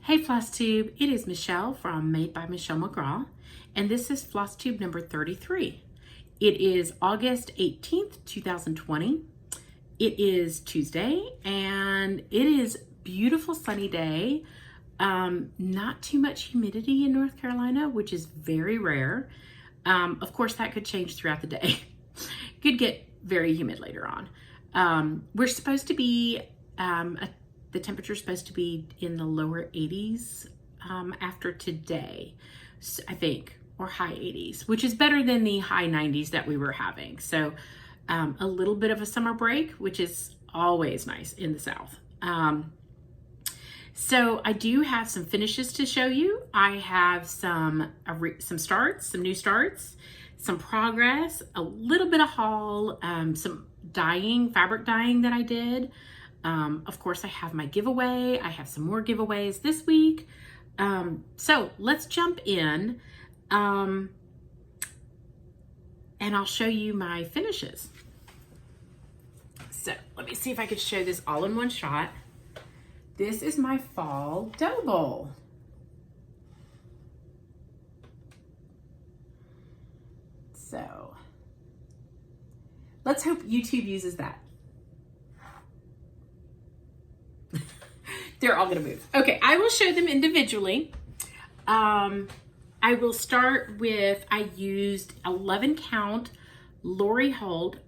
Hey Flosstube, it is Michelle from Made by Michelle McGraw, and this is Flosstube number 33. It is August 18th, 2020. It is Tuesday, and it is a beautiful sunny day. Not too much humidity in North Carolina, which is very rare. Of course, that could change throughout the day. Could get very humid later on. We're supposed to be the temperature is supposed to be in the lower 80s after today, I think, or high 80s, which is better than the high 90s that we were having. So a little bit of a summer break, which is always nice in the South. So I do have some finishes to show you. I have some starts, some new starts, some progress, a little bit of haul, some dyeing, fabric dyeing that I did. Of course, I have my giveaway. I have some more giveaways this week. So let's jump in, and I'll show you my finishes. So let me see if I could show this all in one shot. This is my fall dough bowl. So let's hope YouTube uses that. They're all gonna move. Okay, I will show them individually. I will start with, I used 11 count Lori Holt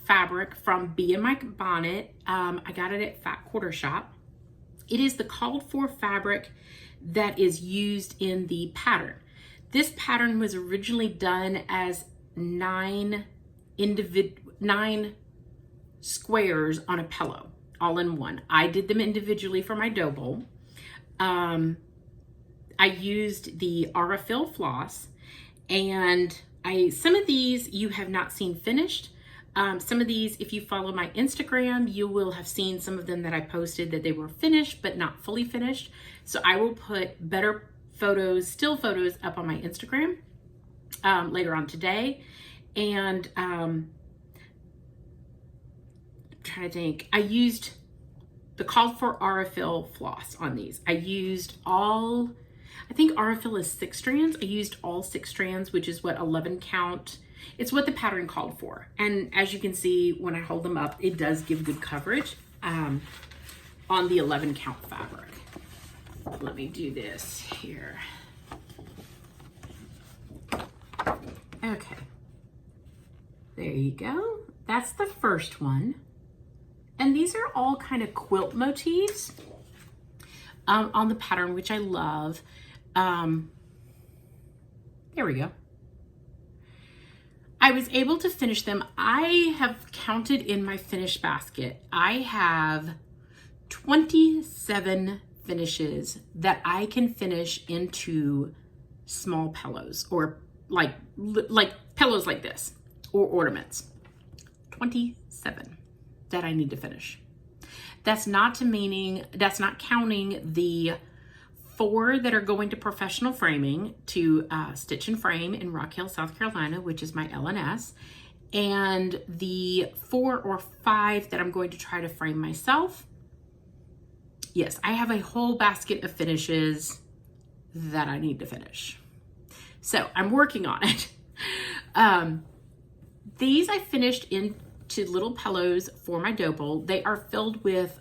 fabric from Bee in My Bonnet. I got it at Fat Quarter Shop. It is the called for fabric that is used in the pattern. This pattern was originally done as 9 squares on a pillow, all in one. I did them individually for my dough bowl. I used the Aurifil floss, and some of these you have not seen finished. Some of these, if you follow my Instagram, you will have seen some of them that I posted that they were finished but not fully finished. So I will put better photos, still photos, up on my Instagram later on today. And I'm trying to think, I used the called for Aurifil floss on these. I used all, I think Aurifil is 6 strands. I used all 6 strands, which is what 11 count, it's what the pattern called for. And as you can see, when I hold them up, it does give good coverage on the 11 count fabric. Let me do this here. Okay, there you go. That's the first one. And these are all kind of quilt motifs on the pattern, which I love. There we go. I was able to finish them. I have counted in my finished basket. I have 27 finishes that I can finish into small pillows, or like pillows like this, or ornaments. 27 that I need to finish. That's not counting the 4 that are going to professional framing to Stitch and Frame in Rock Hill, South Carolina, which is my LNS, and the 4 or 5 that I'm going to try to frame myself. Yes, I have a whole basket of finishes that I need to finish. So I'm working on it. These I finished into little pillows for my dough bowl. They are filled with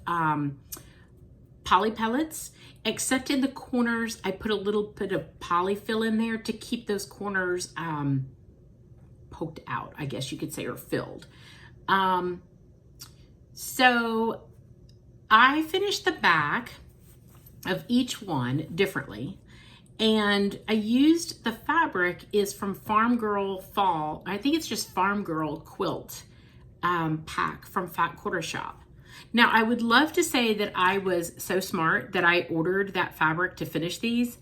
poly pellets, except in the corners, I put a little bit of polyfill in there to keep those corners poked out, I guess you could say, or filled. So I finished the back of each one differently. And I used, the fabric is from Farm Girl Fall. I think it's just Farm Girl Quilt pack from Fat Quarter Shop. Now, I would love to say that I was so smart that I ordered that fabric to finish these,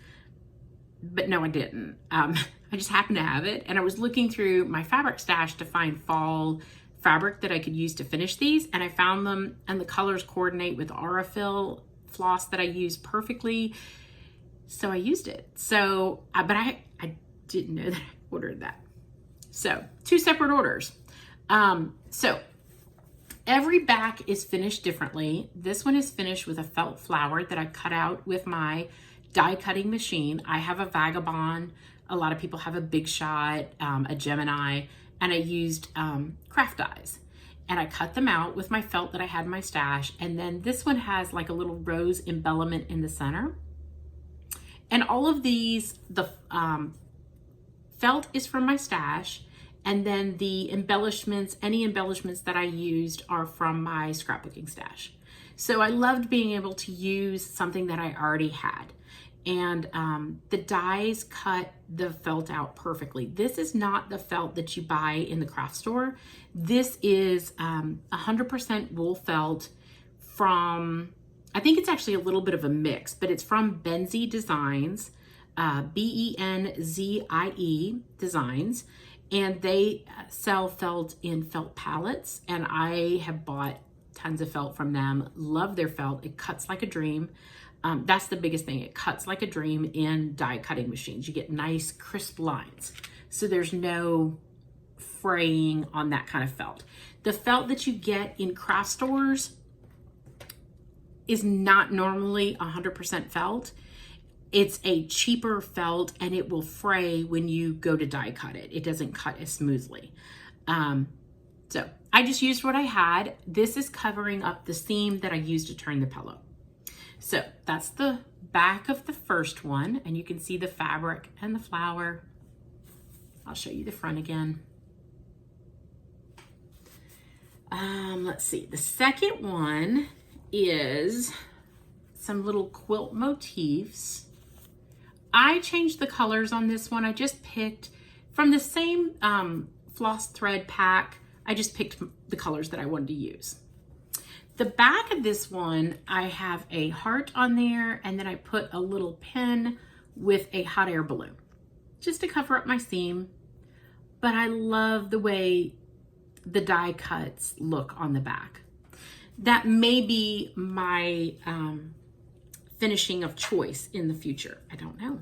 but no, I didn't. I just happened to have it, and I was looking through my fabric stash to find fall fabric that I could use to finish these, and I found them, and the colors coordinate with Aurifil floss that I use perfectly, so I used it. So, but I didn't know that I ordered that. So, 2 separate orders. So every back is finished differently. This one is finished with a felt flower that I cut out with my die cutting machine. I have a Vagabond. A lot of people have a Big Shot, a Gemini, and I used craft dies. And I cut them out with my felt that I had in my stash. And then this one has like a little rose embellishment in the center. And all of these, the felt is from my stash. And then the embellishments, any embellishments that I used are from my scrapbooking stash. So I loved being able to use something that I already had. And the dies cut the felt out perfectly. This is not the felt that you buy in the craft store. This is 100% wool felt from, I think it's actually a little bit of a mix, but it's from Benzie Designs, Benzie Designs, and they sell felt in felt pallets, and I have bought tons of felt from them. Love their felt. It cuts like a dream. That's the biggest thing. It cuts like a dream in die cutting machines. You get nice crisp lines. So there's no fraying on that kind of felt. The felt that you get in craft stores is not normally 100% felt. It's a cheaper felt and it will fray when you go to die cut it. It doesn't cut as smoothly. So I just used what I had. This is covering up the seam that I used to turn the pillow. So that's the back of the first one, and you can see the fabric and the flower. I'll show you the front again. Let's see, the second one is some little quilt motifs. I changed the colors on this one. I just picked from the same floss thread pack. I just picked the colors that I wanted to use. The back of this one, I have a heart on there, and then I put a little pin with a hot air balloon just to cover up my seam. But I love the way the die cuts look on the back. That may be my finishing of choice in the future. I don't know.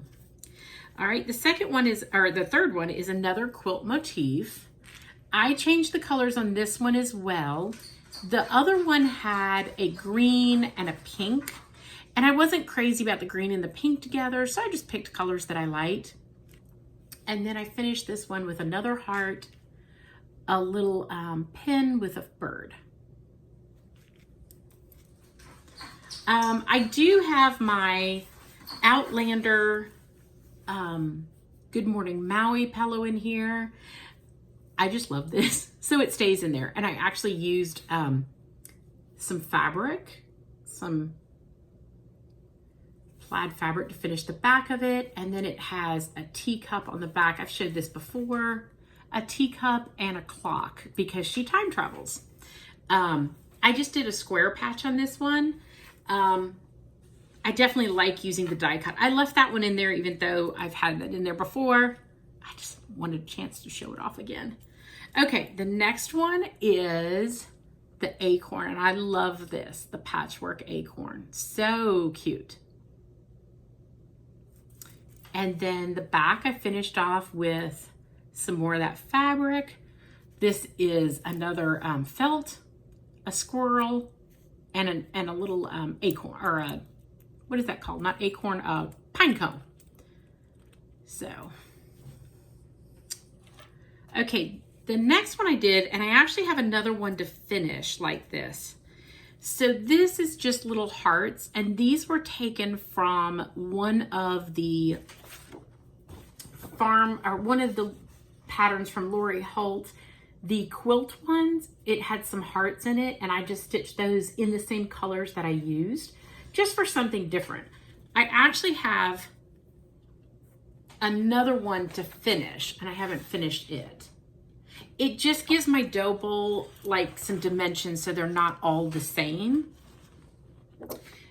All right, the third one is another quilt motif. I changed the colors on this one as well. The other one had a green and a pink, and I wasn't crazy about the green and the pink together, so I just picked colors that I liked. And then I finished this one with another heart, a little pin with a bird. I do have my Outlander Good Morning Maui pillow in here. I just love this. So it stays in there. And I actually used some fabric, some plaid fabric to finish the back of it. And then it has a teacup on the back. I've showed this before. A teacup and a clock because she time travels. I just did a square patch on this one. I definitely like using the die cut. I left that one in there even though I've had that in there before. I just wanted a chance to show it off again. Okay, the next one is the acorn, and I love this, the patchwork acorn. So cute. And then the back I finished off with some more of that fabric. This is another felt, a squirrel, and a little acorn, or a, what is that called? Not acorn, pine cone. So, okay, the next one I did, and I actually have another one to finish like this. So this is just little hearts, and these were taken from one of the patterns from Lori Holt. The quilt ones, it had some hearts in it, and I just stitched those in the same colors that I used, just for something different. I actually have another one to finish, and I haven't finished it. It just gives my dough bowl like some dimensions so they're not all the same.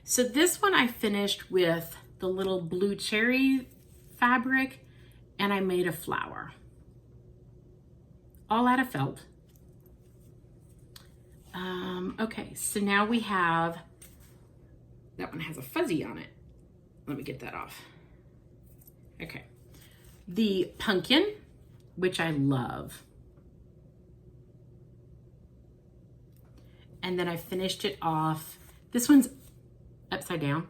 So this one I finished with the little blue cherry fabric, and I made a flower. All out of felt. Okay, so now we have, that one has a fuzzy on it. Let me get that off. Okay. The pumpkin, which I love. And then I finished it off. This one's upside down.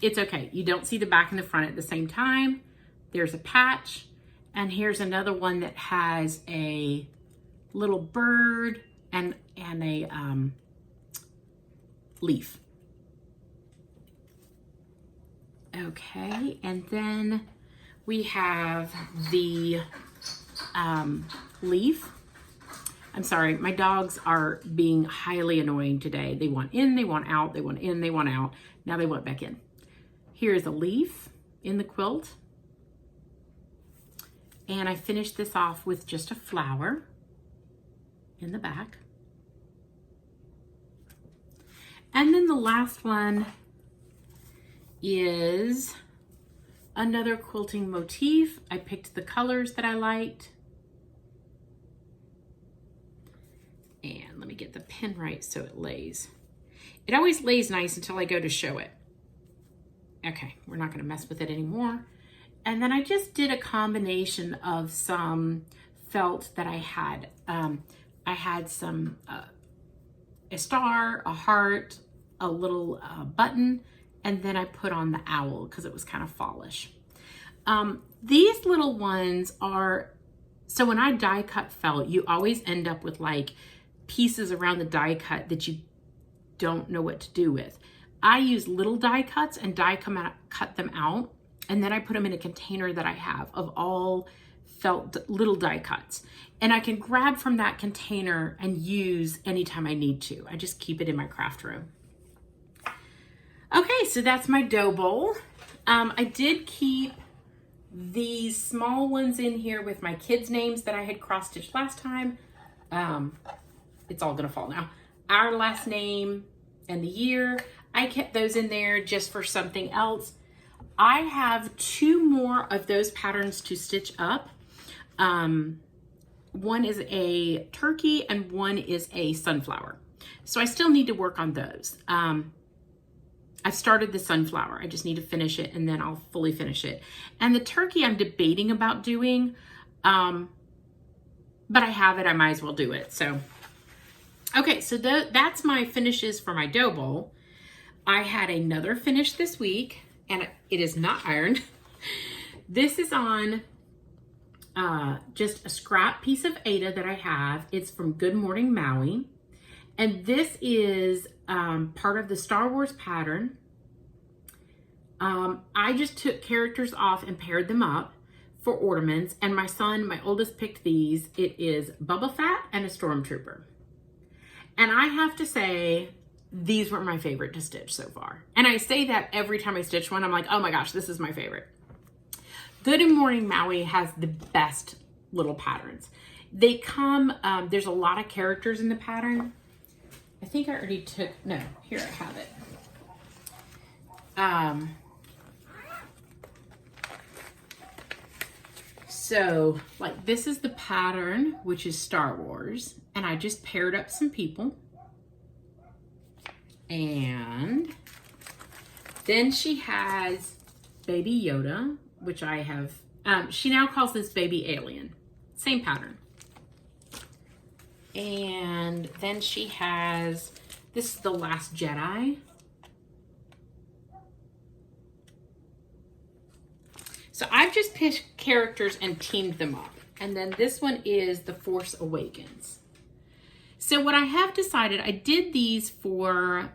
it's okay. You don't see the back and the front at the same time. There's a patch, and here's another one that has a little bird and a leaf. Okay, and then we have the leaf. I'm sorry, my dogs are being highly annoying today. They want in, they want out, they want in, they want out. Now they want back in. Here's a leaf in the quilt. And I finished this off with just a flower in the back. And then the last one is another quilting motif. I picked the colors that I liked. And let me get the pin right so it lays. It always lays nice until I go to show it. Okay, we're not going to mess with it anymore. And then I just did a combination of some felt that I had. I had some, a star, a heart, a little button, and then I put on the owl because it was kind of fallish. These little ones are, so when I die cut felt, you always end up with like pieces around the die cut that you don't know what to do with. I use little die cuts and cut them out, and then I put them in a container that I have of all felt little die cuts. And I can grab from that container and use anytime I need to. I just keep it in my craft room. Okay, so that's my dough bowl. I did keep these small ones in here with my kids' names that I had cross-stitched last time. It's all gonna fall now. Our last name and the year. I kept those in there just for something else. I have 2 more of those patterns to stitch up. One is a turkey and one is a sunflower. So I still need to work on those. I've started the sunflower. I just need to finish it and then I'll fully finish it. And the turkey I'm debating about doing, but I have it, I might as well do it. So, okay, so that's my finishes for my dough bowl. I had another finish this week and it is not ironed. This is on just a scrap piece of Ada that I have. It's from Good Morning Maui. And this is part of the Star Wars pattern. I just took characters off and paired them up for ornaments. And my son, my oldest, picked these. It is Bubba Fett and a Stormtrooper. And I have to say, these were my favorite to stitch so far. And I say that every time I stitch one, I'm like, oh my gosh, this is my favorite. Good Morning Maui has the best little patterns. They come, there's a lot of characters in the pattern. I think I already took, no, here I have it. So like this is the pattern, which is Star Wars. And I just paired up some people. And then she has Baby Yoda, which I have, she now calls this Baby Alien. Same pattern. And then she has, this is The Last Jedi. So I've just picked characters and teamed them up. And then this one is The Force Awakens. So what I have decided, I did these for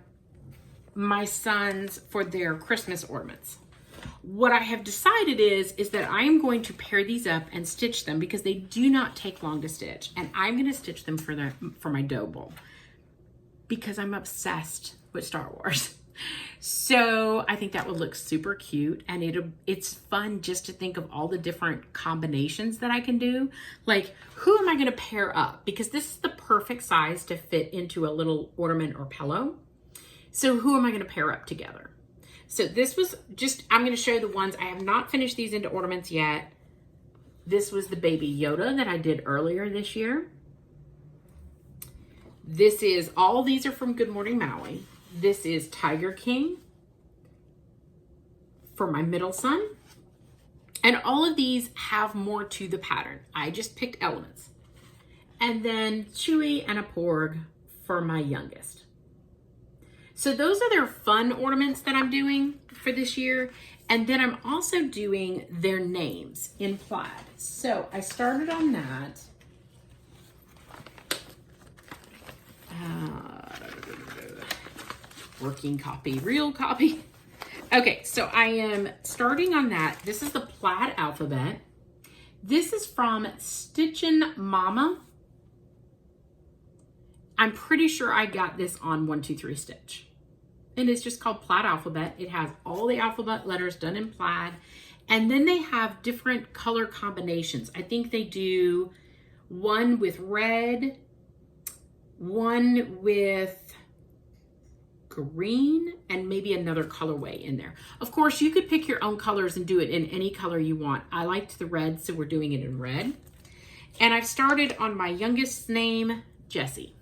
my sons for their Christmas ornaments. What I have decided is that I am going to pair these up and stitch them because they do not take long to stitch. And I'm going to stitch them for my dough bowl because I'm obsessed with Star Wars. So I think that would look super cute, and it's fun just to think of all the different combinations that I can do. Like, who am I going to pair up? Because this is the perfect size to fit into a little ornament or pillow. So who am I going to pair up together? So this was just, I'm going to show the ones. I have not finished these into ornaments yet. This was the Baby Yoda that I did earlier this year. This is, all these are from Good Morning Maui. This is Tiger King for my middle son. And all of these have more to the pattern. I just picked elements. And then Chewy and a Porg for my youngest. So those are their fun ornaments that I'm doing for this year. And then I'm also doing their names in plaid. So I started on that. Working copy, real copy. Okay, so I am starting on that. This is the plaid alphabet. This is from Stitchin' Mama. I'm pretty sure I got this on 123 Stitch. And it's just called Plaid Alphabet. It has all the alphabet letters done in plaid. And then they have different color combinations. I think they do one with red, one with green, and maybe another colorway in there. Of course, you could pick your own colors and do it in any color you want. I liked the red, so we're doing it in red. And I've started on my youngest's name, Jessie.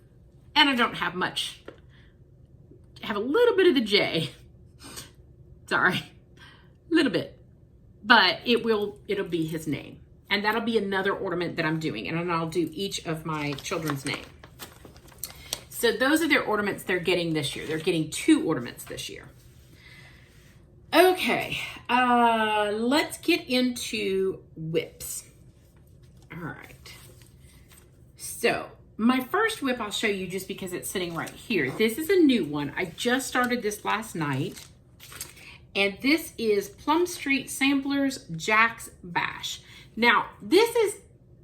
And I don't have much. I have a little bit of the J. Sorry, a little bit. But it'll be his name. And that'll be another ornament that I'm doing. And then I'll do each of my children's name. So those are their ornaments they're getting this year. They're getting 2 ornaments this year. Okay, let's get into whips. All right. So my first whip I'll show you just because it's sitting right here. This is a new one. I just started this last night. And this is Plum Street Samplers Jack's Bash. Now, this is,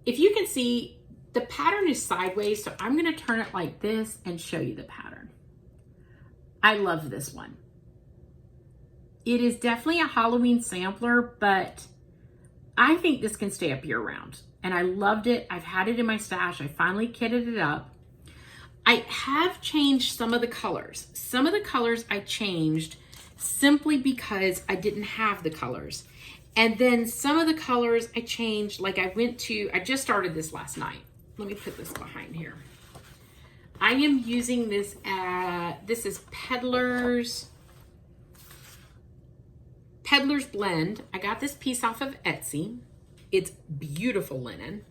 if you can see, the pattern is sideways, so I'm going to turn it like this and show you the pattern. I love this one. It is definitely a Halloween sampler, but I think this can stay up year round. And I loved it. I've had it in my stash. I finally kitted it up. I have changed some of the colors. Some of the colors I changed simply because I didn't have the colors. And then some of the colors I changed, like I just started this last night. Let me put this behind here. I am using this this is Peddler's Blend. I got this piece off of Etsy. It's beautiful linen.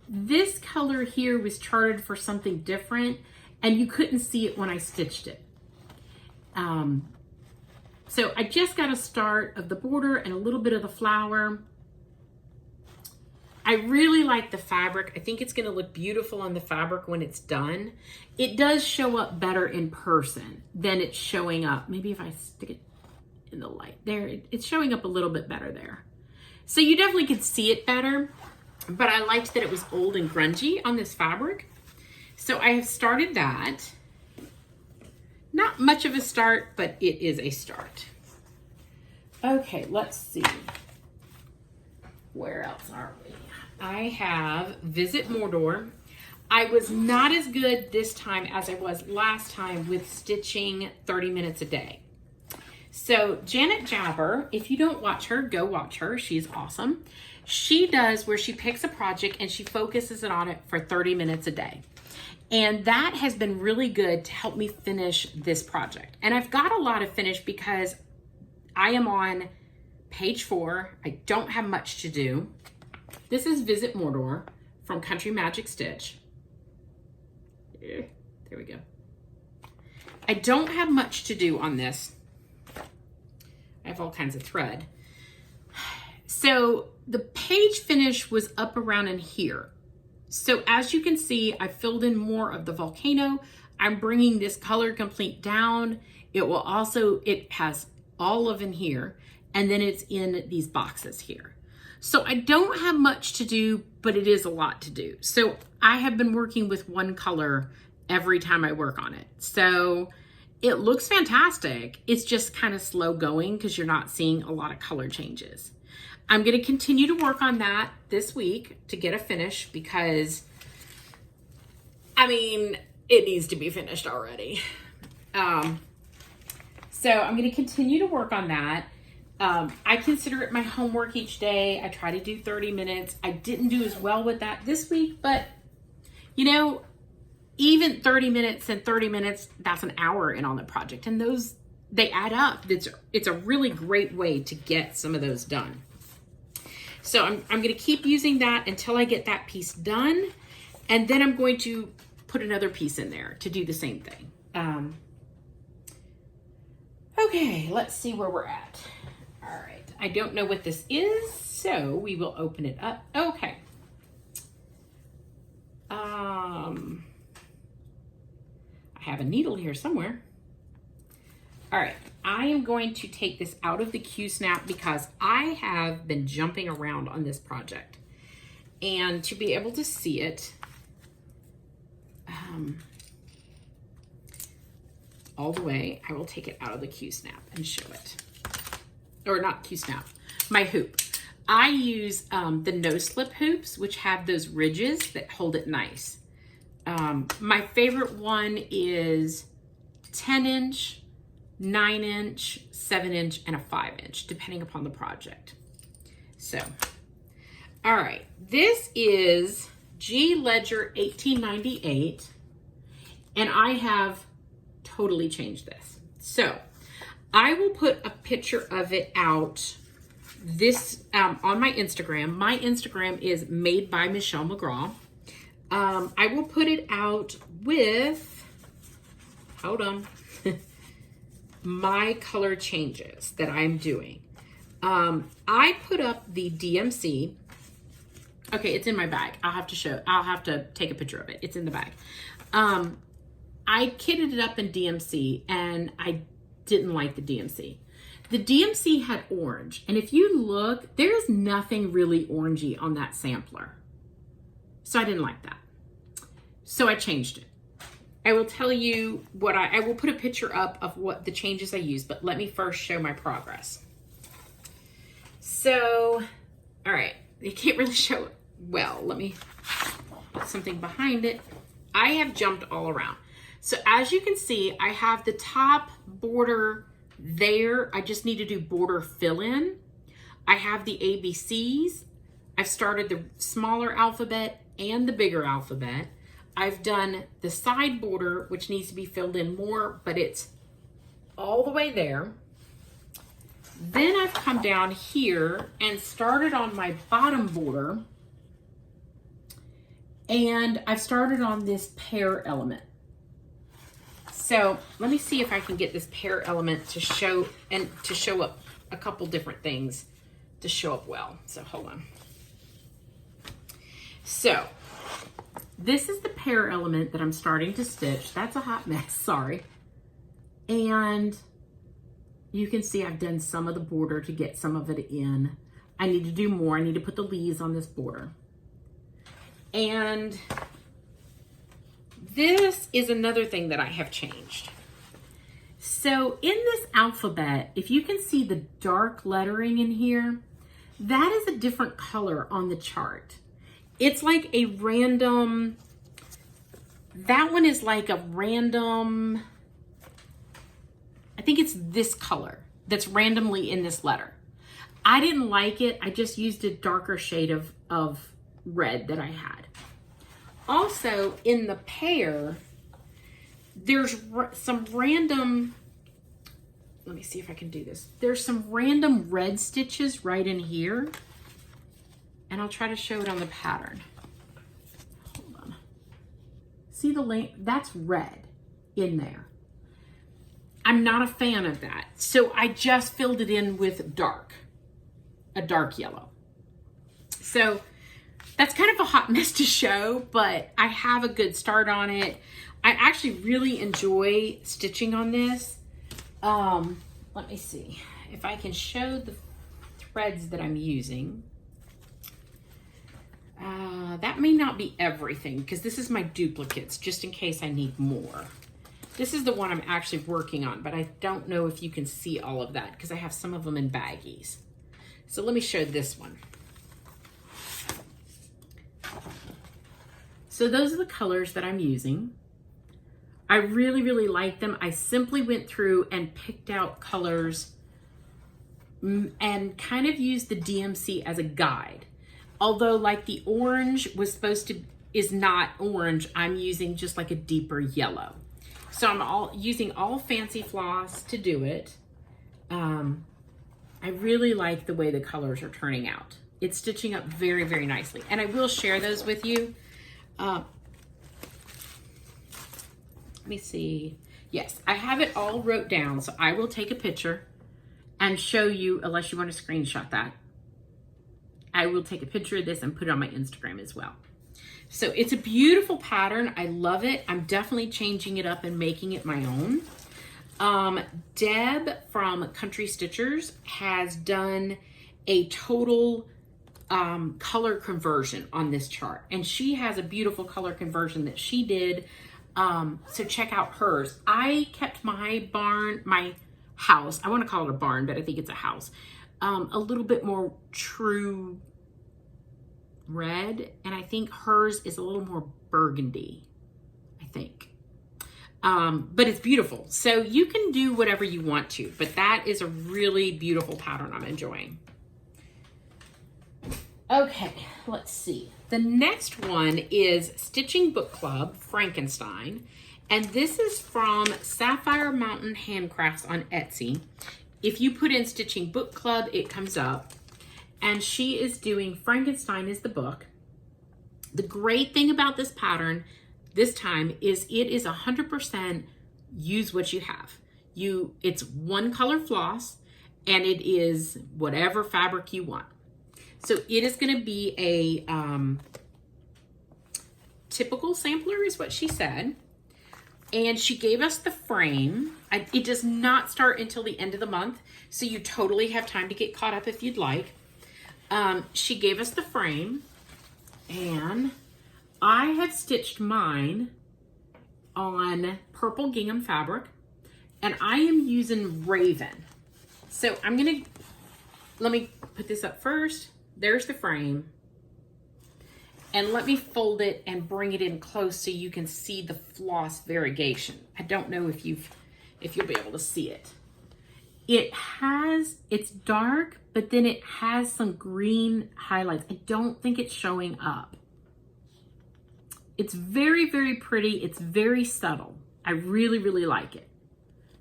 This color here was charted for something different, and you couldn't see it when I stitched it. So I just got a start of the border and a little bit of the flower. I really like the fabric. I think it's going to look beautiful on the fabric when it's done. It does show up better in person than it's showing up. Maybe if I stick it in the light there, it's showing up a little bit better there. So you definitely could see it better, but I liked that it was old and grungy on this fabric. So I have started that. Not much of a start, but it is a start. Okay, let's see. Where else are we? I have Visit Mordor. I was not as good this time as I was last time with stitching 30 minutes a day. So Janet Jabber, if you don't watch her, go watch her. She's awesome. She does where she picks a project and she focuses it on it for 30 minutes a day. And that has been really good to help me finish this project. And I've got a lot of finish because I am on page 4. I don't have much to do. This is Visit Mordor from Country Magic Stitch. There we go. I don't have much to do on this. I have all kinds of thread. So the page finish was up around in here. So as you can see, I filled in more of the volcano. I'm bringing this color complete down. It has all of in here, and then it's in these boxes here. So I don't have much to do, but it is a lot to do. So I have been working with one color every time I work on it. So it looks fantastic. It's just kind of slow going because you're not seeing a lot of color changes. I'm going to continue to work on that this week to get a finish because, I mean, it needs to be finished already. So I'm going to continue to work on that. I consider it my homework each day. I try to do 30 minutes. I didn't do as well with that this week, but you know, even 30 minutes and 30 minutes, that's an hour in on the project. And those, they add up. It's a really great way to get some of those done. So I'm going to keep using that until I get that piece done. And then I'm going to put another piece in there to do the same thing. Okay, let's see where we're at. All right, I don't know what this is, so we will open it up. Okay. I have a needle here somewhere. All right, I am going to take this out of the Q-snap because I have been jumping around on this project. And to be able to see it all the way, I will take it out of the Q-snap and show it. Or not Q-snap, my hoop. I use the no-slip hoops, which have those ridges that hold it nice. My favorite one is 10-inch, 9-inch, 7-inch, and a 5-inch, depending upon the project. So, all right, this is G Ledger 1898, and I have totally changed this. So, I will put a picture of it out this on my Instagram. My Instagram is madebymichellemcgraw. I will put it out with, hold on, my color changes that I'm doing. I put up the DMC. Okay, it's in my bag. I'll have to take a picture of it. It's in the bag. I kitted it up in DMC and I didn't like the DMC. The DMC had orange, and if you look, there's nothing really orangey on that sampler. So I didn't like that. So I changed it. I will tell you what I will put a picture up of what the changes I used, but let me first show my progress. So, all right, you can't really show it well. Let me put something behind it. I have jumped all around. So as you can see, I have the top border there. I just need to do border fill in. I have the ABCs. I've started the smaller alphabet and the bigger alphabet. I've done the side border, which needs to be filled in more, but it's all the way there. Then I've come down here and started on my bottom border, and I've started on this pear element. So let me see if I can get this pear element to show up a couple different things to show up well. So hold on. So this is the pear element that I'm starting to stitch. That's a hot mess, sorry. And you can see I've done some of the border to get some of it in. I need to do more. I need to put the leaves on this border. And this is another thing that I have changed. So in this alphabet, if you can see the dark lettering in here, that is a different color on the chart. It's like a random, that one is like a random, I think it's this color that's randomly in this letter. I didn't like it. I just used a darker shade of red that I had. Also in the pear, there's some random, let me see if I can do this. There's some random red stitches right in here. And I'll try to show it on the pattern. Hold on. See the length? That's red in there. I'm not a fan of that. So I just filled it in with a dark yellow. So that's kind of a hot mess to show, but I have a good start on it. I actually really enjoy stitching on this. Let me see if I can show the threads that I'm using. That may not be everything because this is my duplicates, just in case I need more. This is the one I'm actually working on, but I don't know if you can see all of that because I have some of them in baggies. So let me show this one. So those are the colors that I'm using. I really, really like them. I simply went through and picked out colors and kind of used the DMC as a guide. Although like the orange is not orange, I'm using just like a deeper yellow. So I'm using all fancy floss to do it. I really like the way the colors are turning out. It's stitching up very, very nicely. And I will share those with you. Let me see. Yes, I have it all wrote down, so I will take a picture and show you, unless you want to screenshot that. I will take a picture of this and put it on my Instagram as well. So it's a beautiful pattern. I love it. I'm definitely changing it up and making it my own. Deb from Country Stitchers has done a total color conversion on this chart, and she has a beautiful color conversion that she did. So check out hers. I kept my house, I want to call it a barn, but I think it's a house, a little bit more true red, and I think hers is a little more burgundy, I think. But it's beautiful. So you can do whatever you want to, but that is a really beautiful pattern I'm enjoying. Okay, let's see. The next one is Stitching Book Club Frankenstein, and this is from Sapphire Mountain Handcrafts on Etsy. If you put in Stitching Book Club, it comes up, and she is doing Frankenstein is the book. The great thing about this pattern this time is it is 100% use what you have. It's one color floss, and it is whatever fabric you want. So it is going to be a typical sampler is what she said. And she gave us the frame. It does not start until the end of the month, so you totally have time to get caught up if you'd like. She gave us the frame, and I have stitched mine on purple gingham fabric, and I am using Raven. So let me put this up first. There's the frame. And let me fold it and bring it in close so you can see the floss variegation. I don't know if you'll be able to see it. It's dark, but then it has some green highlights. I don't think it's showing up. It's very, very pretty. It's very subtle. I really, really like it.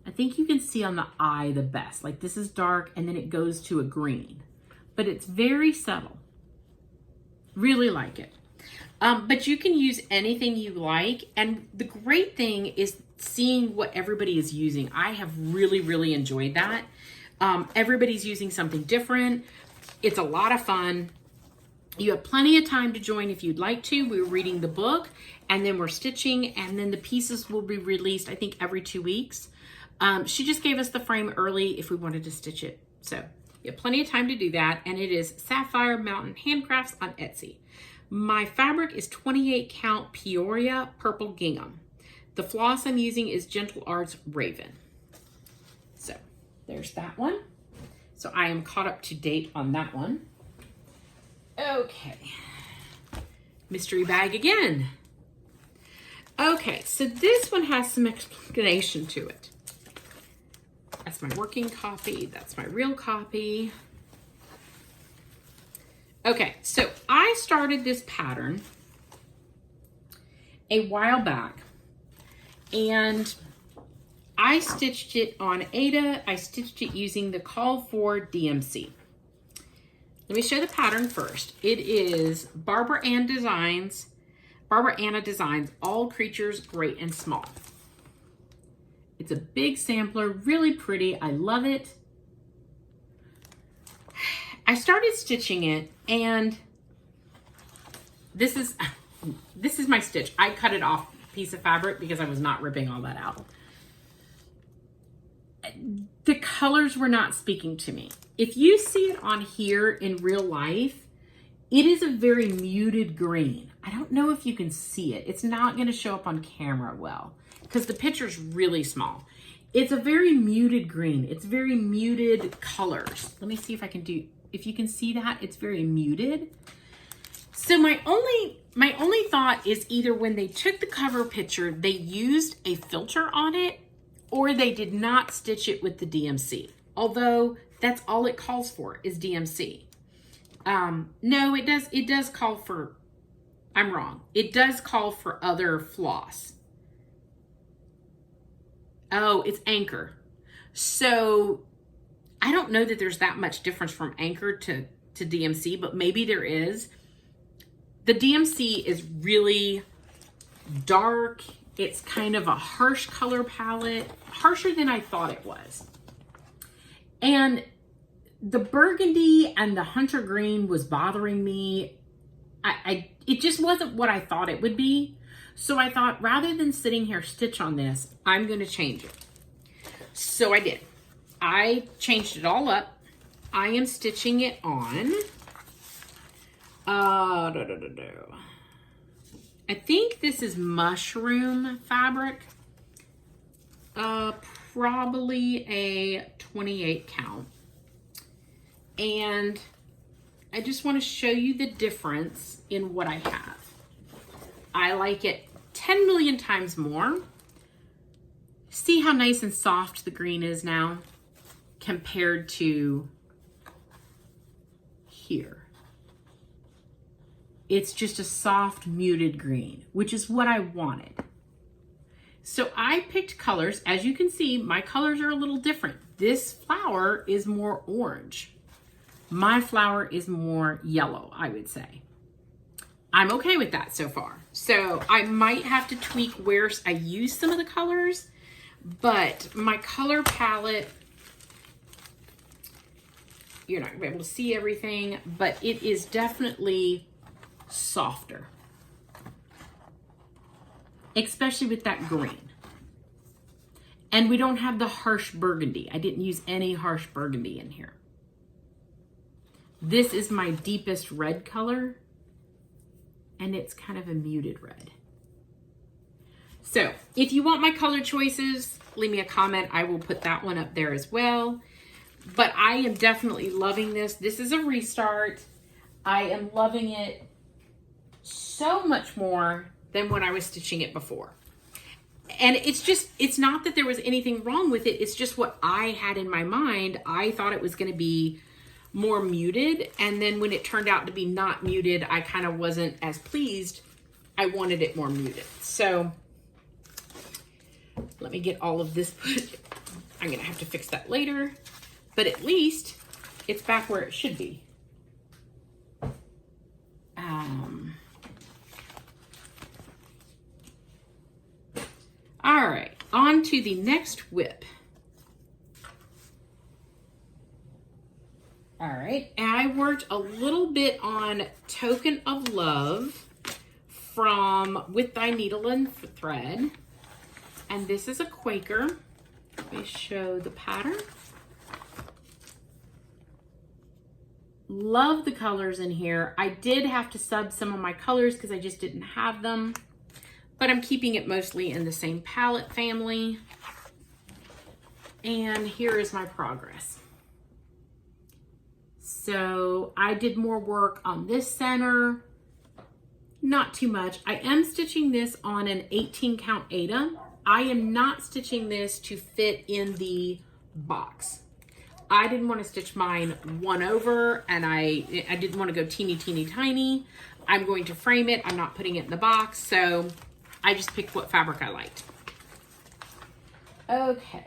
I think you can see on the eye the best. Like this is dark and then it goes to a green, but it's very subtle. Really like it. But you can use anything you like. And the great thing is seeing what everybody is using. I have really, really enjoyed that. Everybody's using something different. It's a lot of fun. You have plenty of time to join if you'd like to. We're reading the book, and then we're stitching, and then the pieces will be released, I think, every 2 weeks. She just gave us the frame early if we wanted to stitch it. So you have plenty of time to do that, and it is Sapphire Mountain Handcrafts on Etsy. My fabric is 28 count Peoria Purple Gingham. The floss I'm using is Gentle Arts Raven. So there's that one. So I am caught up to date on that one. Okay, mystery bag again. Okay, so this one has some explanation to it. That's my working copy. That's my real copy. Okay, so I started this pattern a while back, and I stitched it on Ada. I stitched it using the Call for DMC. Let me show the pattern first. It is Barbara Anna Designs, All Creatures Great and Small. It's a big sampler, really pretty. I love it. I started stitching it, and this is my stitch. I cut it off a piece of fabric because I was not ripping all that out. The colors were not speaking to me. If you see it on here in real life, it is a very muted green. I don't know if you can see it. It's not going to show up on camera well because the picture's really small. It's a very muted green. It's very muted colors. Let me see if I can do, if you can see that, it's very muted. So my only thought is either when they took the cover picture, they used a filter on it, or they did not stitch it with the DMC. Although that's all it calls for is DMC. No, it does call for, I'm wrong. It does call for other floss. Oh, it's Anchor. So I don't know that there's that much difference from Anchor to DMC, but maybe there is. The DMC is really dark. It's kind of a harsh color palette, harsher than I thought it was. And the burgundy and the hunter green was bothering me. It just wasn't what I thought it would be. So I thought, rather than sitting here stitch on this, I'm going to change it. So I did. I changed it all up. I am stitching it on. I think this is mushroom fabric. Probably a 28 count. And I just want to show you the difference in what I have. I like it 10 million times more. See how nice and soft the green is now compared to here. It's just a soft muted green, which is what I wanted. So I picked colors. As you can see, my colors are a little different. This flower is more orange. My flower is more yellow, I would say. I'm okay with that so far. So I might have to tweak where I use some of the colors, but my color palette, you're not gonna be able to see everything, but it is definitely softer, especially with that green. And we don't have the harsh burgundy. I didn't use any harsh burgundy in here. This is my deepest red color, and it's kind of a muted red. So if you want my color choices, leave me a comment. I will put that one up there as well. But I am definitely loving this. This is a restart. I am loving it so much more than when I was stitching it before. And it's not that there was anything wrong with it. It's just what I had in my mind. I thought it was going to be more muted. And then when it turned out to be not muted, I kind of wasn't as pleased. I wanted it more muted. So let me get all of this put. I'm going to have to fix that later. But at least it's back where it should be. All right, on to the next whip. All right, I worked a little bit on Token of Love from With Thy Needle and Thread. And this is a Quaker. Let me show the pattern. Love the colors in here. I did have to sub some of my colors because I just didn't have them, but I'm keeping it mostly in the same palette family. And here is my progress. So I did more work on this center, not too much. I am stitching this on an 18 count Aida. I am not stitching this to fit in the box. I didn't want to stitch mine one over, and I didn't want to go teeny tiny. I'm going to frame it. I'm not putting it in the box, so I just picked what fabric I liked. Okay.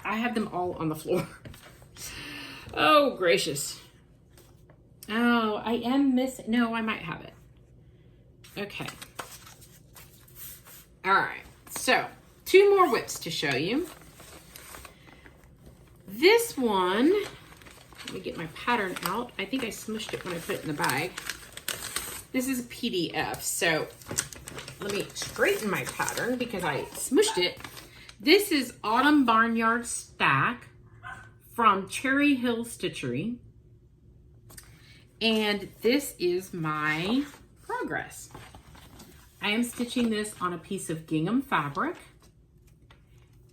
I have them all on the floor. Oh, gracious. Oh, I am missing. No, I might have it. Okay. All right. So, two more whips to show you. This one, let me get my pattern out. I think I smushed it when I put it in the bag. This is a PDF, so let me straighten my pattern because I smushed it. This is Autumn Barnyard Stack from Cherry Hill Stitchery. And this is my progress. I am stitching this on a piece of gingham fabric.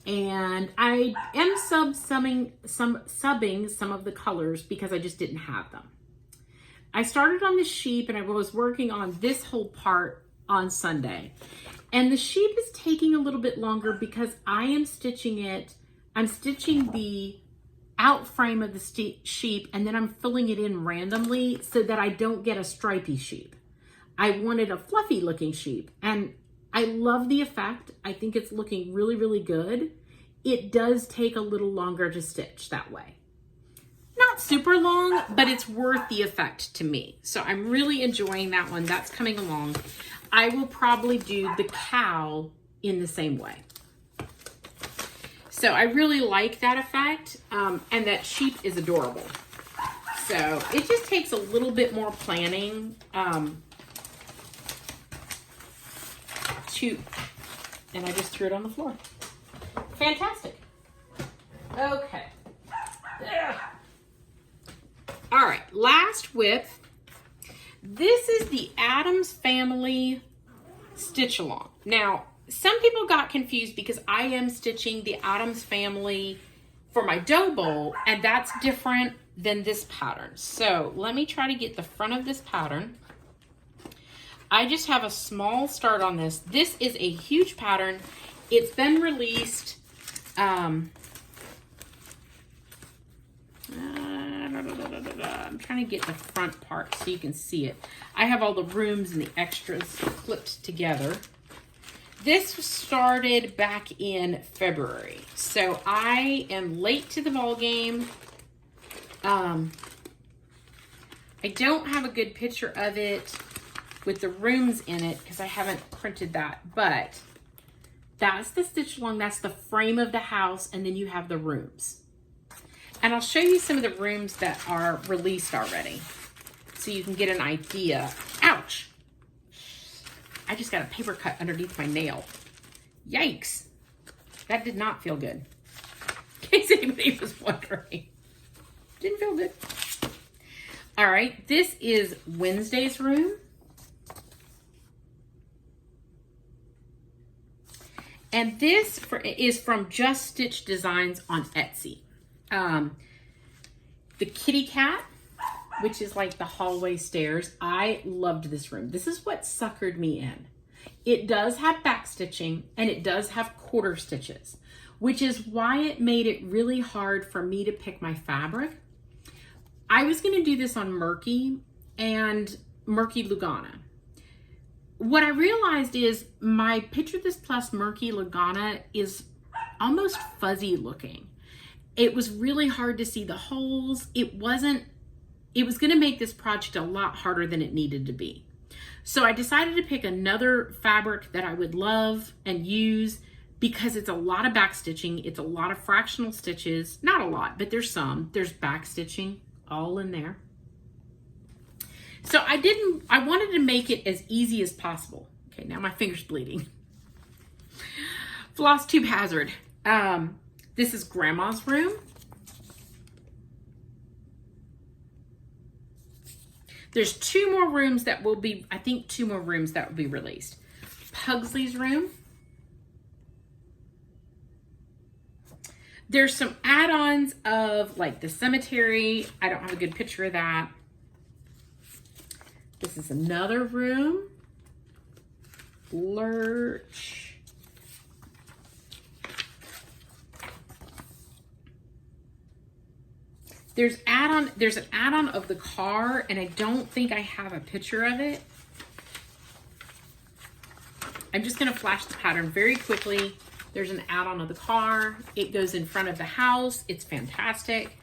And I am subbing some of the colors because I just didn't have them. I started on the sheep and I was working on this whole part on Sunday. And the sheep is taking a little bit longer because I am stitching it. I'm stitching the out frame of the sheep and then I'm filling it in randomly so that I don't get a stripy sheep. I wanted a fluffy looking sheep and I love the effect. I think it's looking really, really good. It does take a little longer to stitch that way. Not not super long, but it's worth the effect to me. So I'm really enjoying that one. That's coming along. I will probably do the cow in the same way. So I really like that effect, and that sheep is adorable. So it just takes a little bit more planning and I just threw it on the floor. Fantastic. Okay. All right, last whip. This is the Addams Family Stitch Along. Now, some people got confused because I am stitching the Addams Family for my dough bowl, and that's different than this pattern. So let me try to get the front of this pattern. I just have a small start on this. This is a huge pattern. It's been released. I'm trying to get the front part so you can see it. I have all the rooms and the extras clipped together. This started back in February, so I am late to the ball game. I don't have a good picture of it with the rooms in it because I haven't printed that, but that's the stitch along. That's the frame of the house, and then you have the rooms. And I'll show you some of the rooms that are released already so you can get an idea. Ouch! I just got a paper cut underneath my nail. Yikes. That did not feel good. In case anybody was wondering. Didn't feel good. All right, this is Wednesday's room. And this is from Just Stitch Designs on Etsy. The kitty cat, which is like the hallway stairs. I loved this room. This is what suckered me in. It does have back stitching and it does have quarter stitches, which is why it made it really hard for me to pick my fabric. I was going to do this on Murky and Murky Lugana. What I realized is my Picture This Plus Murky Lugana is almost fuzzy looking. It was really hard to see the holes. It was going to make this project a lot harder than it needed to be. So I decided to pick another fabric that I would love and use because it's a lot of back stitching. It's a lot of fractional stitches. Not a lot, but there's some. There's back stitching all in there. So I wanted to make it as easy as possible. Okay, now my finger's bleeding. Flosstube Hazard. This is Grandma's room. There's two more rooms that will be, I think 2 more rooms that will be released. Pugsley's room. There's some add-ons of like the cemetery. I don't have a good picture of that. This is another room. Lurch. There's an add-on of the car, and I don't think I have a picture of it. I'm just gonna flash the pattern very quickly. There's an add-on of the car. It goes in front of the house. It's fantastic.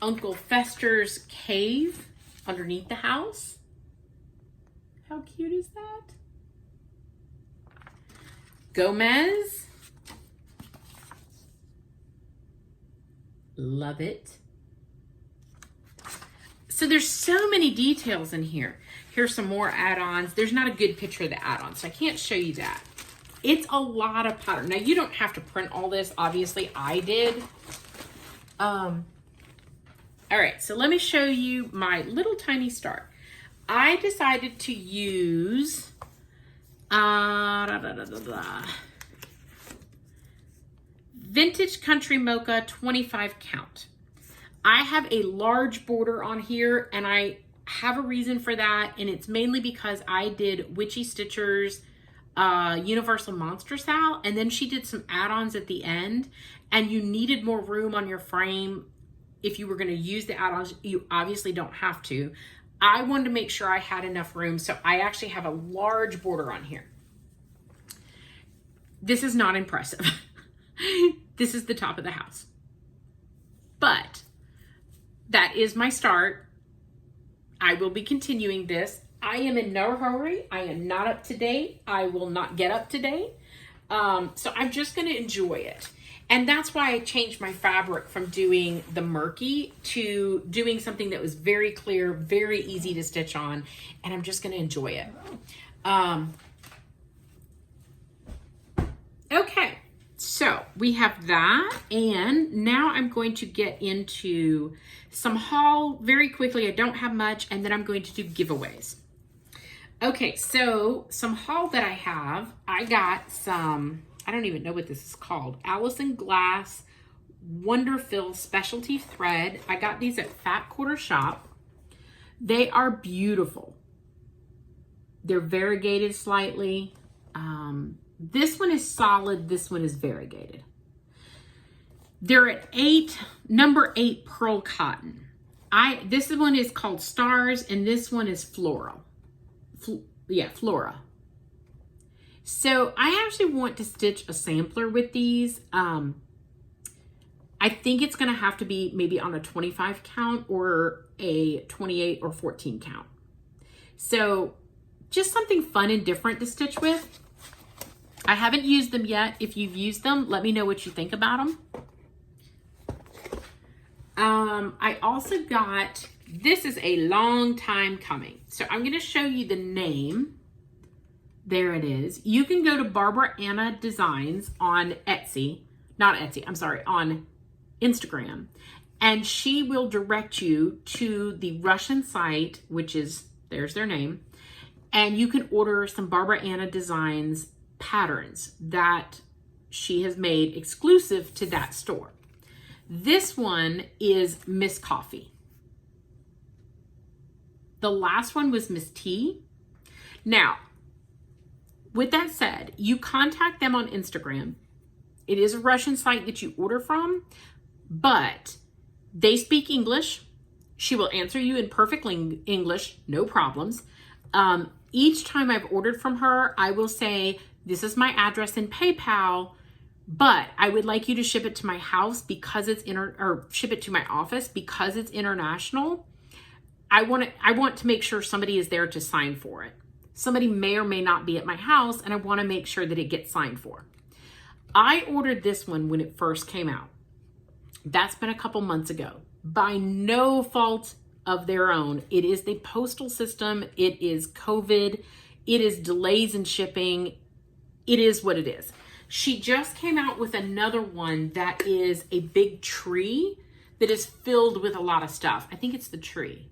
Uncle Fester's cave underneath the house. How cute is that? Gomez. Love it. So there's so many details in here. Here's some more add-ons. There's not a good picture of the add-ons, so I can't show you that. It's a lot of pattern. Now you don't have to print all this. Obviously I did. All right, so let me show you my little tiny start. I decided to use Vintage Country Mocha 25 count. I have a large border on here, and I have a reason for that, and it's mainly because I did Witchy Stitcher's Universal Monster Sal, and then she did some add-ons at the end, and you needed more room on your frame. If you were going to use the add-ons, you obviously don't have to. I wanted to make sure I had enough room, so I actually have a large border on here. This is not impressive. This is the top of the house. that is my start. I will be continuing this. I am in no hurry. I am not up to date. I will not get up to date. So I'm just going to enjoy it. And that's why I changed my fabric from doing the murky to doing something that was very clear, very easy to stitch on. And I'm just going to enjoy it. Okay, so we have that. And now I'm going to get into some haul very quickly. I don't have much. And then I'm going to do giveaways. Okay, so some haul that I have, I got some, I don't even know what this is called, Allison Glass Wonderfill Specialty Thread. I got these at Fat Quarter Shop. They are beautiful. They're variegated slightly. This one is solid, this one is variegated. They're at number 8 pearl cotton. This one is called Stars, and this one is Floral. Flora. So I actually want to stitch a sampler with these. I think it's going to have to be maybe on a 25 count or a 28 or 14 count. So just something fun and different to stitch with. I haven't used them yet. If you've used them, let me know what you think about them. I also got, this is a long time coming. So I'm going to show you the name. There it is. You can go to Barbara Anna Designs on Etsy, on Instagram, and she will direct you to the Russian site, which is, there's their name, and you can order some Barbara Anna Designs patterns that she has made exclusive to that store. This one is Miss Coffee. The last one was Miss T. Now, with that said, you contact them on Instagram. It is a Russian site that you order from, but they speak English. She will answer you in perfect English, no problems. Each time I've ordered from her, I will say, this is my address in PayPal, but I would like you to ship it to my house because it's ship it to my office because it's international. I want to make sure somebody is there to sign for it. Somebody may or may not be at my house, and I want to make sure that it gets signed for. I ordered this one when it first came out. That's been a couple months ago. By no fault of their own. It is the postal system. It is COVID. It is delays in shipping. It is what it is. She just came out with another one that is a big tree that is filled with a lot of stuff. I think it's the tree.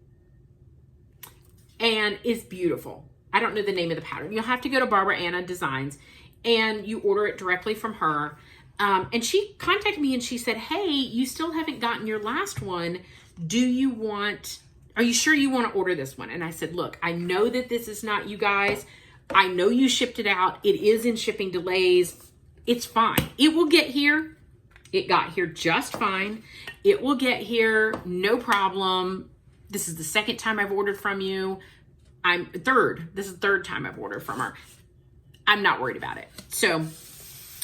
And it's beautiful. I don't know the name of the pattern. You'll have to go to Barbara Anna Designs and you order it directly from her. And she contacted me and she said, hey, you still haven't gotten your last one. Are you sure you want to order this one? And I said, look, I know that this is not you guys. I know you shipped it out. It is in shipping delays. It's fine. It will get here. It got here just fine. It will get here, no problem. This is the second time I've ordered from you. This is the third time I've ordered from her. I'm not worried about it. So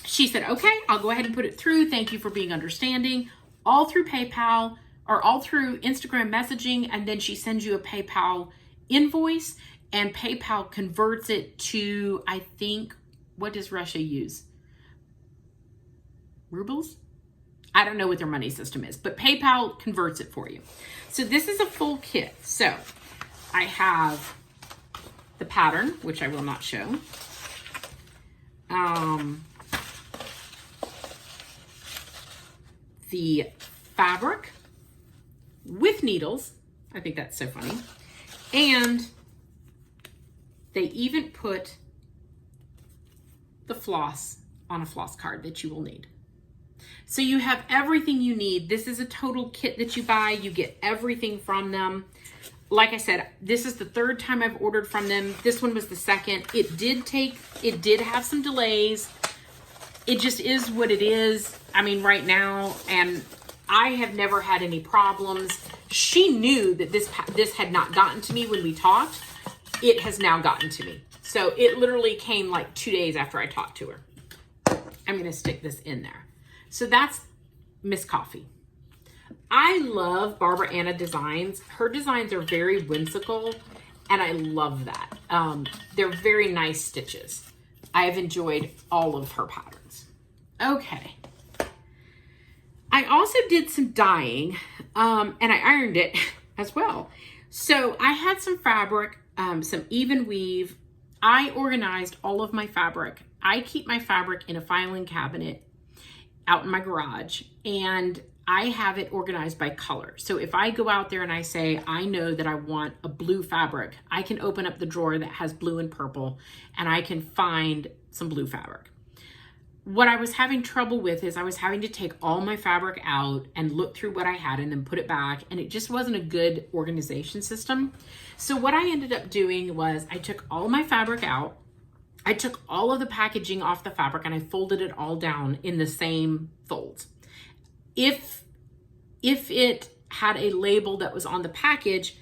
she said, okay, I'll go ahead and put it through. Thank you for being understanding. All through PayPal or all through Instagram messaging. And then she sends you a PayPal invoice and PayPal converts it to, I think, what does Russia use? Rubles? I don't know what their money system is, but PayPal converts it for you. So this is a full kit. So I have the pattern, which I will not show. The fabric with needles. I think that's so funny. And they even put the floss on a floss card that you will need. So you have everything you need. This is a total kit that you buy. You get everything from them. Like I said, this is the third time I've ordered from them. This one was the second. It did have some delays. It just is what it is. I mean, right now, and I have never had any problems. She knew that this had not gotten to me when we talked. It has now gotten to me. So it literally came like 2 days after I talked to her. I'm going to stick this in there. So that's Miss Coffee. I love Barbara Anna designs. Her designs are very whimsical, and I love that. They're very nice stitches. I have enjoyed all of her patterns. Okay. I also did some dyeing, and I ironed it as well. So I had some fabric, some even weave. I organized all of my fabric. I keep my fabric in a filing cabinet out in my garage, and I have it organized by color. So if I go out there and I say, I know that I want a blue fabric, I can open up the drawer that has blue and purple, and I can find some blue fabric. What I was having trouble with is I was having to take all my fabric out and look through what I had and then put it back, and it just wasn't a good organization system. So what I ended up doing was I took all my fabric out, I took all of the packaging off the fabric, and I folded it all down in the same folds. If it had a label that was on the package,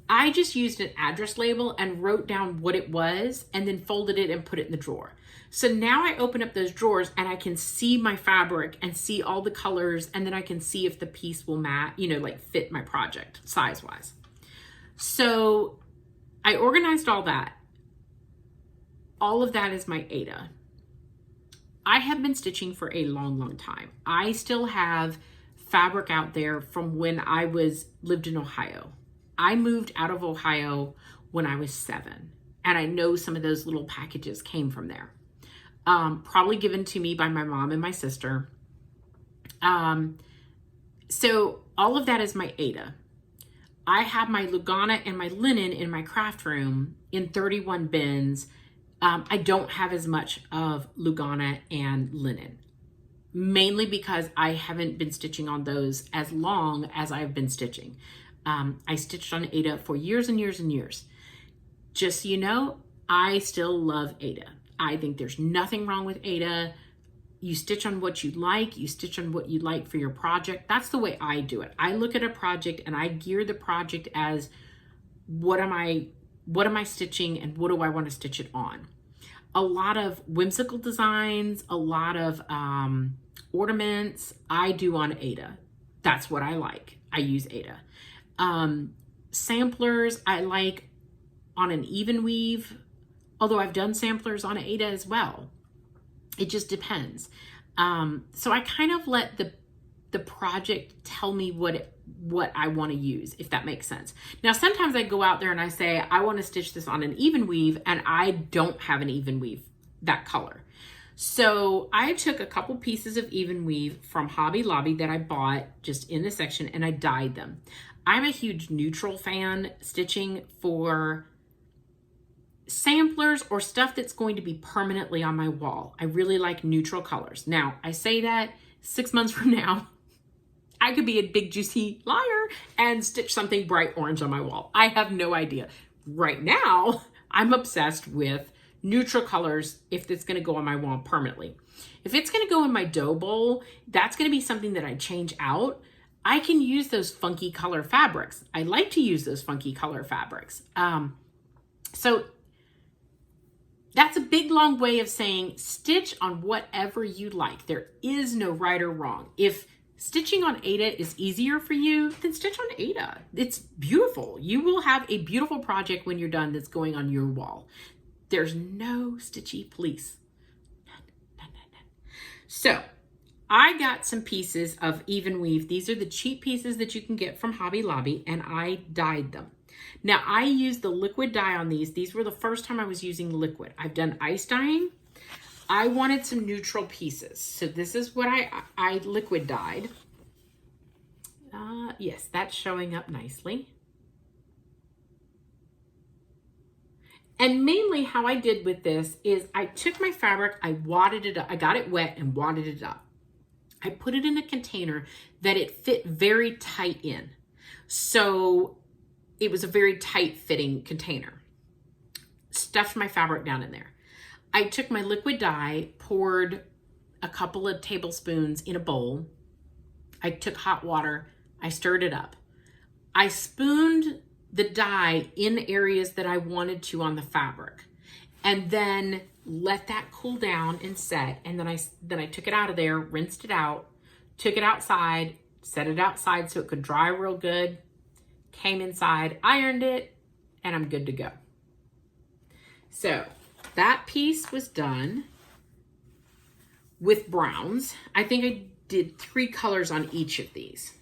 I just used an address label and wrote down what it was and then folded it and put it in the drawer. So now I open up those drawers and I can see my fabric and see all the colors, and then I can see if the piece will match, like fit my project size-wise. So I organized all that. All of that is my Ada. I have been stitching for a long, long time. I still have fabric out there from when I lived in Ohio. I moved out of Ohio when I was 7, and I know some of those little packages came from there. Probably given to me by my mom and my sister. So all of that is my Ada. I have my Lugana and my linen in my craft room in 31 bins. I don't have as much of Lugana and linen, mainly because I haven't been stitching on those as long as I've been stitching. I stitched on Ada for years and years and years. Just so you know, I still love Ada. I think there's nothing wrong with Ada. You stitch on what you like. You stitch on what you like for your project. That's the way I do it. I look at a project and I gear the project as what am I stitching and what do I want to stitch it on? A lot of whimsical designs, a lot of ornaments, I do on Ada. That's what I like. I use Ada. Samplers, I like on an even weave, although I've done samplers on Ada as well. It just depends. So I kind of let the project tell me what I want to use, if that makes sense. Now, sometimes I go out there and I say, I want to stitch this on an even weave, and I don't have an even weave that color. So I took a couple pieces of even weave from Hobby Lobby that I bought just in the section, and I dyed them. I'm a huge neutral fan stitching for samplers or stuff that's going to be permanently on my wall. I really like neutral colors. Now, I say that 6 months from now, I could be a big juicy liar and stitch something bright orange on my wall. I have no idea. Right now, I'm obsessed with neutral colors if it's going to go on my wall permanently. If it's going to go in my dough bowl, that's going to be something that I change out. I can use those funky color fabrics. I like to use those funky color fabrics. So that's a big, long way of saying stitch on whatever you like. There is no right or wrong. If stitching on Ada is easier for you, then stitch on Ada. It's beautiful. You will have a beautiful project when you're done that's going on your wall. There's no stitchy police. None. So I got some pieces of even weave. These are the cheap pieces that you can get from Hobby Lobby, and I dyed them. Now, I used the liquid dye on these. These were the first time I was using liquid. I've done ice dyeing. I wanted some neutral pieces. So this is what I liquid dyed. Yes, that's showing up nicely. And mainly how I did with this is I took my fabric, I wadded it up. I got it wet and wadded it up. I put it in a container that it fit very tight in. So it was a very tight fitting container. Stuffed my fabric down in there. I took my liquid dye, poured a couple of tablespoons in a bowl. I took hot water, I stirred it up. I spooned the dye in areas that I wanted to on the fabric, and then let that cool down and set. And then I took it out of there, rinsed it out, took it outside, set it outside so it could dry real good, came inside, ironed it, and I'm good to go. So that piece was done with browns. I think I did 3 colors on each of these.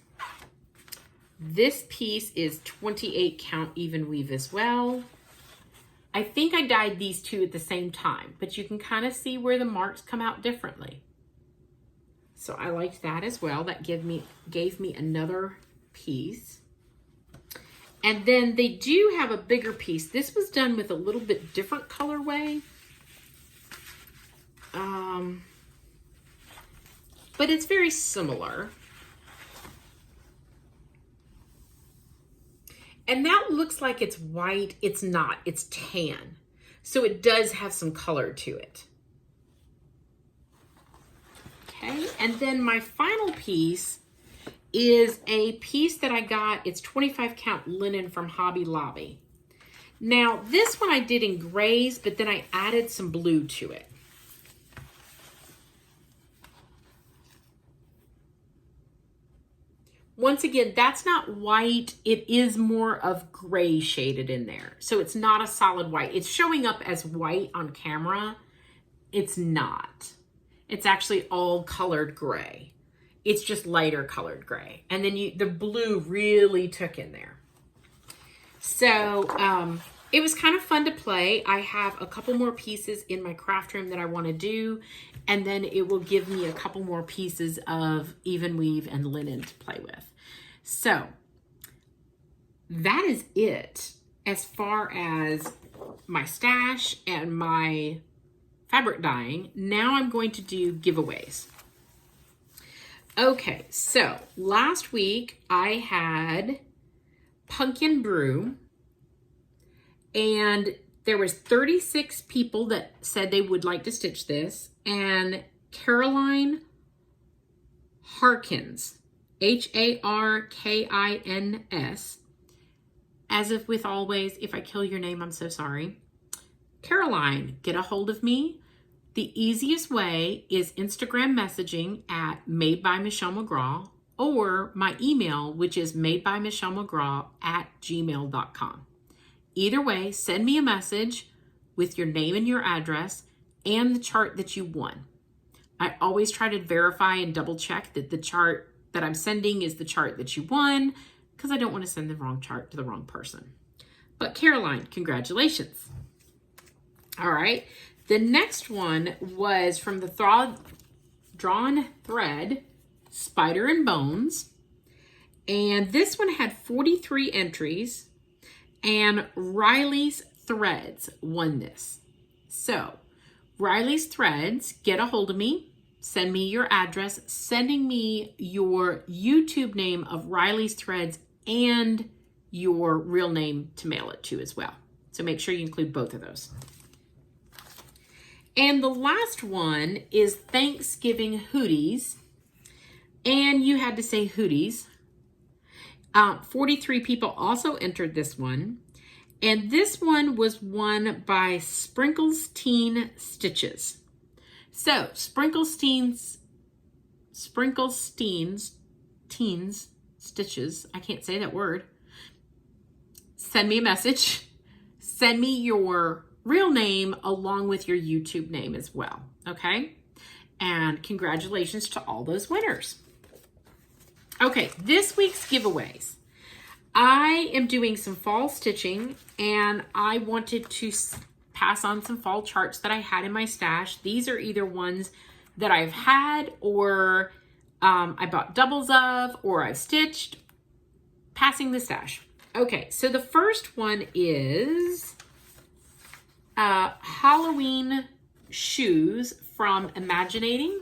This piece is 28 count even weave as well. I think I dyed these 2 at the same time, but you can kind of see where the marks come out differently. So I liked that as well. That gave me another piece. And then they do have a bigger piece. This was done with a little bit different colorway. But it's very similar. And that looks like it's white. It's not, it's tan. So it does have some color to it. Okay, and then my final piece is a piece that I got. It's 25 count linen from Hobby Lobby. Now, this one I did in grays, but then I added some blue to it. Once again, that's not white. It is more of gray shaded in there. So it's not a solid white. It's showing up as white on camera. It's not. It's actually all colored gray. It's just lighter colored gray. And then the blue really took in there. So it was kind of fun to play. I have a couple more pieces in my craft room that I want to do. And then it will give me a couple more pieces of even weave and linen to play with. So that is it as far as my stash and my fabric dyeing. Now I'm going to do giveaways. Okay, so last week I had Pumpkin Brew, and there was 36 people that said they would like to stitch this, and Caroline Hawkins, Harkins, as if with always, if I kill your name, I'm so sorry. Caroline, get a hold of me. The easiest way is Instagram messaging at madebymichellemcgraw or my email, which is madebymichellemcgraw@gmail.com. Either way, send me a message with your name and your address and the chart that you won. I always try to verify and double check that the chart that I'm sending is the chart that you won, because I don't want to send the wrong chart to the wrong person. But Caroline, congratulations. All right. The next one was from the Drawn Thread, Spider and Bones. And this one had 43 entries, and Riley's Threads won this. So Riley's Threads, get a hold of me. Send me your address, sending me your YouTube name of Riley's Threads and your real name to mail it to as well. So make sure you include both of those. And the last one is Thanksgiving Hooties. And you had to say Hooties. 43 people also entered this one. And this one was won by Sprinkles Teen Stitches. So Sprinkles Teens Stitches, I can't say that word. Send me a message. Send me your real name along with your YouTube name as well, okay? And congratulations to all those winners. Okay, this week's giveaways. I am doing some fall stitching, and I wanted to pass on some fall charts that I had in my stash. These are either ones that I've had, or I bought doubles of, or I've stitched, passing the stash. Okay, so the first one is Halloween shoes from Imaginating.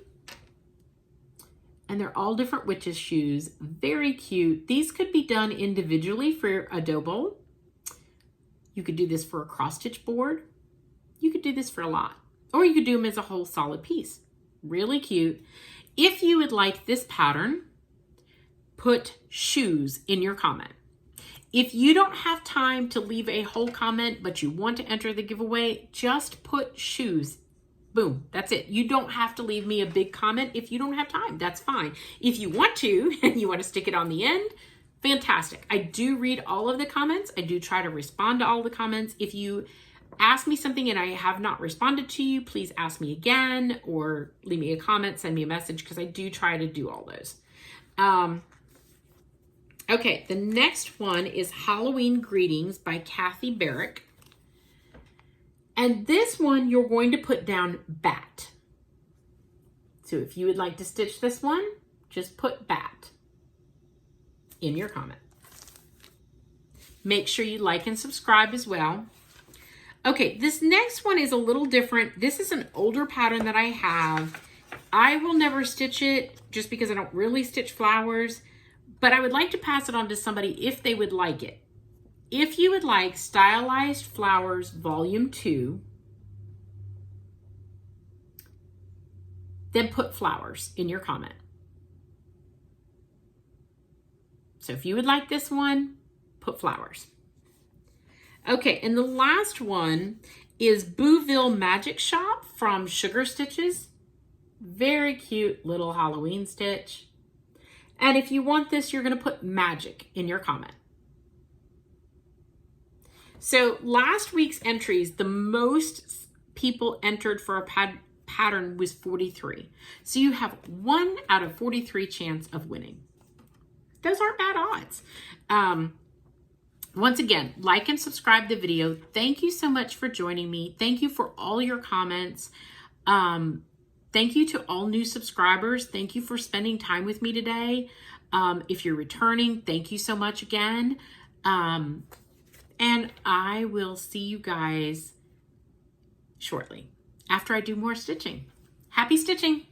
And they're all different witches shoes. Very cute. These could be done individually for a dough bowl. You could do this for a cross stitch board. You could do this for a lot. Or you could do them as a whole solid piece. Really cute. If you would like this pattern, put shoes in your comment. If you don't have time to leave a whole comment, but you want to enter the giveaway, just put shoes Boom, that's it. You don't have to leave me a big comment if you don't have time. That's fine. If you want to, and you want to stick it on the end, fantastic. I do read all of the comments. I do try to respond to all the comments. If you ask me something and I have not responded to you, please ask me again or leave me a comment, send me a message, because I do try to do all those. Okay, the next one is Halloween Greetings by Kathy Barrick. And this one, you're going to put down bat. So if you would like to stitch this one, just put bat in your comment. Make sure you like and subscribe as well. Okay, this next one is a little different. This is an older pattern that I have. I will never stitch it just because I don't really stitch flowers, but I would like to pass it on to somebody if they would like it. If you would like Stylized Flowers Volume 2, then put flowers in your comment. So if you would like this one, put flowers. Okay, and the last one is Booville Magic Shop from Sugar Stitches. Very cute little Halloween stitch. And if you want this, you're going to put magic in your comment. So last week's entries, the most people entered for a pattern was 43. So you have 1 out of 43 chance of winning. Those aren't bad odds. Once again, like and subscribe the video. Thank you so much for joining me. Thank you for all your comments. Thank you to all new subscribers. Thank you for spending time with me today. If you're returning, thank you so much again. And I will see you guys shortly after I do more stitching. Happy stitching!